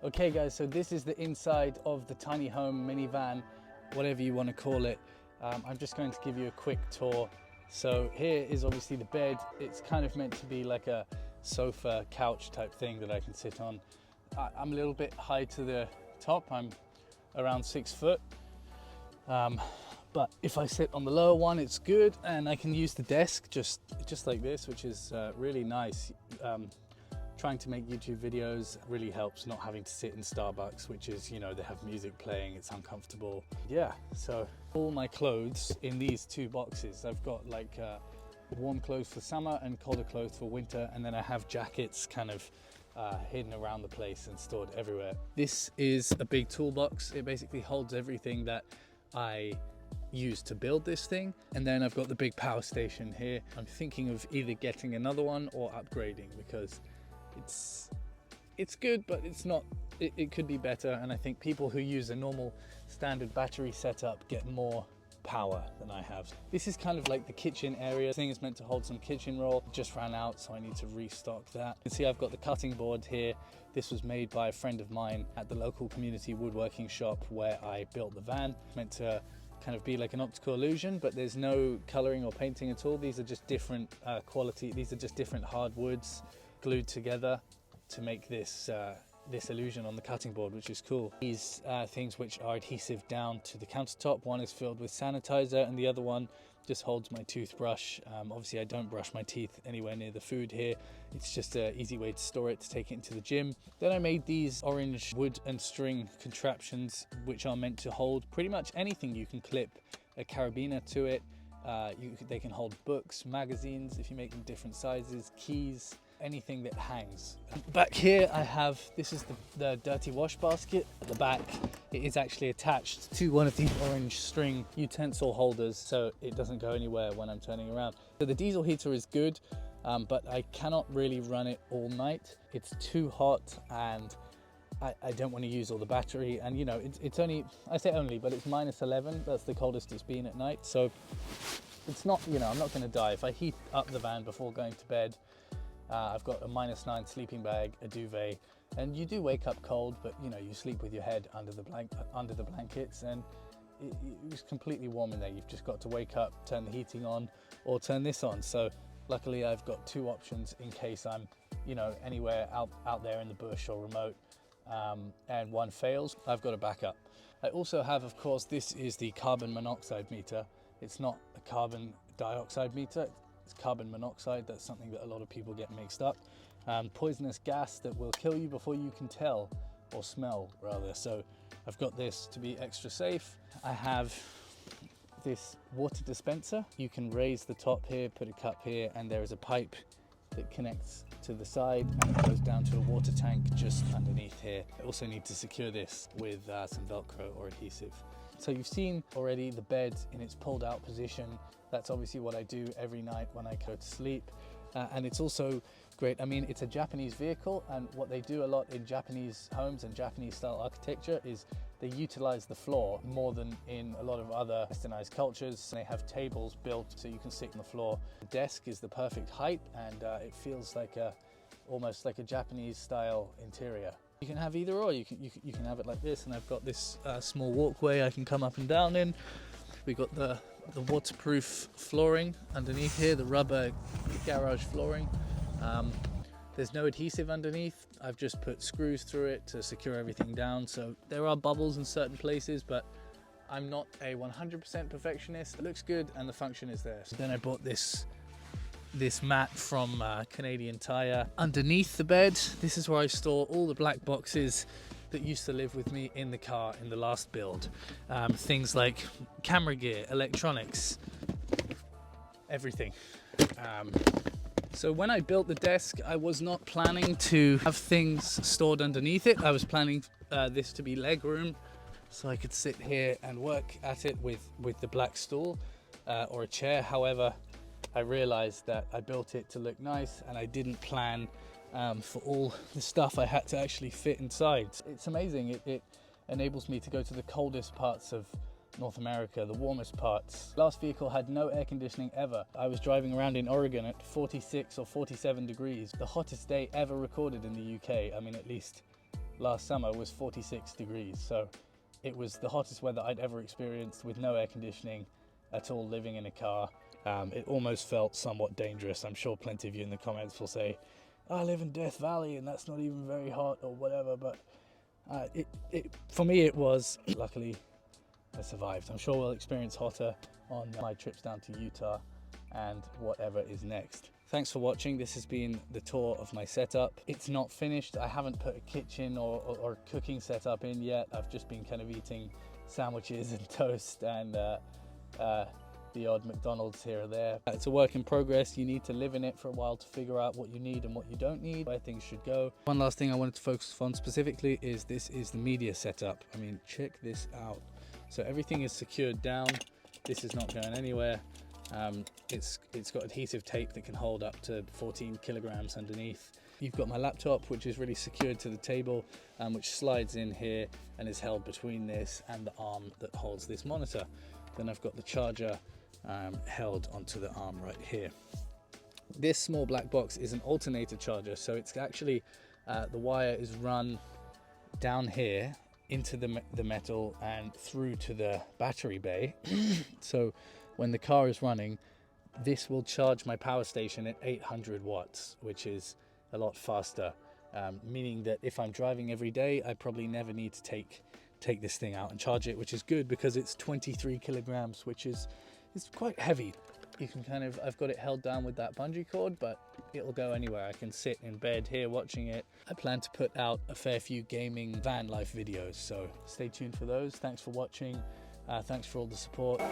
Okay guys, so this is the inside of the tiny home minivan, whatever you want to call it. I'm just going to give you a quick tour. So here is obviously the bed. It's kind of meant to be like a sofa couch type thing that I can sit on. I'm a little bit high to the top. I'm around 6 foot. But if I sit on the lower one, it's good, and I can use the desk just like this, which is really nice. Trying to make YouTube videos really helps not having to sit in Starbucks, which is, you know, they have music playing, it's uncomfortable. Yeah, so all my clothes in these two boxes. I've got like warm clothes for summer and colder clothes for winter, and then I have jackets kind of hidden around the place and stored everywhere. This is a big toolbox. It basically holds everything that I use to build this thing. And then I've got the big power station here. I'm thinking of either getting another one or upgrading, because it's good, but it's not, it could be better. And I think people who use a normal standard battery setup get more power than I have. This is kind of like the kitchen area. This thing is meant to hold some kitchen roll. Just ran out, so I need to restock that. You can see I've got the cutting board here. This was made by a friend of mine at the local community woodworking shop where I built the van. Meant to kind of be like an optical illusion, but there's no coloring or painting at all. These are just different quality. These are just different hardwoods glued together to make this this illusion on the cutting board, which is cool. These things which are adhesive down to the countertop. One is filled with sanitizer and the other one just holds my toothbrush. Obviously I don't brush my teeth anywhere near the food here. It's just an easy way to store it, to take it into the gym. Then I made these orange wood and string contraptions which are meant to hold pretty much anything. You can clip a carabiner to it. They can hold books, magazines, if you make them different sizes, keys, anything that hangs. Back here I have, this is the dirty wash basket. At the back it is actually attached to one of these orange string utensil holders, so it doesn't go anywhere when I'm turning around. So the diesel heater is good, but I cannot really run it all night. It's too hot and I don't want to use all the battery, and you know, it's only, I say only, but it's -11. That's the coldest it's been at night. So it's not, you know, I'm not going to die. If I heat up the van before going to bed, I've got a -9 sleeping bag, a duvet, and you do wake up cold, but you know, you sleep with your head under the blankets, and it's completely warm in there. You've just got to wake up, turn the heating on, or turn this on. So luckily I've got two options in case I'm, you know, anywhere out there in the bush or remote, and one fails, I've got a backup. I also have, of course, this is the carbon monoxide meter. It's not a carbon dioxide meter, it's carbon monoxide. That's something that a lot of people get mixed up. Poisonous gas that will kill you before you can tell, or smell rather. So I've got this to be extra safe. I have this water dispenser. You can raise the top here, put a cup here, and there is a pipe that connects to the side and it goes down to a water tank just underneath here. I also need to secure this with some Velcro or adhesive. So you've seen already the bed in its pulled out position. That's obviously what I do every night when I go to sleep. And it's also great. I mean, it's a Japanese vehicle, and what they do a lot in Japanese homes and Japanese style architecture is they utilize the floor more than in a lot of other westernized cultures. They have tables built so you can sit on the floor. The desk is the perfect height, and it feels like almost like a Japanese style interior. You can have either or. You can have it like this, and I've got this small walkway I can come up and down in. We've got the waterproof flooring underneath here, the rubber garage flooring. There's no adhesive underneath. I've just put screws through it to secure everything down. So there are bubbles in certain places, but I'm not a 100% perfectionist. It looks good and the function is there. So then I bought this mat from Canadian Tire. Underneath the bed, this is where I store all the black boxes that used to live with me in the car in the last build. Things like camera gear, electronics, everything. So when I built the desk, I was not planning to have things stored underneath it. I was planning this to be leg room, so I could sit here and work at it with the black stool or a chair. However, I realized that I built it to look nice and I didn't plan for all the stuff I had to actually fit inside. It's amazing. It enables me to go to the coldest parts of North America, the warmest parts. Last vehicle had no air conditioning ever. I was driving around in Oregon at 46 or 47 degrees, the hottest day ever recorded in the UK. I mean, at least last summer was 46 degrees. So it was the hottest weather I'd ever experienced with no air conditioning at all, living in a car. It almost felt somewhat dangerous. I'm sure plenty of you in the comments will say, I live in Death Valley and that's not even very hot or whatever, but for me it was. Luckily I survived. I'm sure we'll experience hotter on my trips down to Utah and whatever is next. Thanks for watching. This has been the tour of my setup. It's not finished. I haven't put a kitchen or cooking setup in yet. I've just been kind of eating sandwiches and toast and the odd McDonald's here or there. It's a work in progress. You need to live in it for a while to figure out what you need and what you don't need, where things should go. One last thing I wanted to focus on specifically is this is the media setup. I mean, check this out. So everything is secured down. This is not going anywhere. It's got adhesive tape that can hold up to 14 kilograms underneath. You've got my laptop, which is really secured to the table, which slides in here and is held between this and the arm that holds this monitor. Then I've got the charger held onto the arm right here. This small black box is an alternator charger, so it's actually the wire is run down here into the metal and through to the battery bay. So when the car is running, this will charge my power station at 800 watts, which is a lot faster, meaning that if I'm driving every day, I probably never need to take this thing out and charge it, which is good because it's 23 kilograms, which is quite heavy. You can I've got it held down with that bungee cord, but it'll go anywhere. I can sit in bed here watching it. I plan to put out a fair few gaming van life videos, so stay tuned for those. Thanks for watching. Thanks for all the support.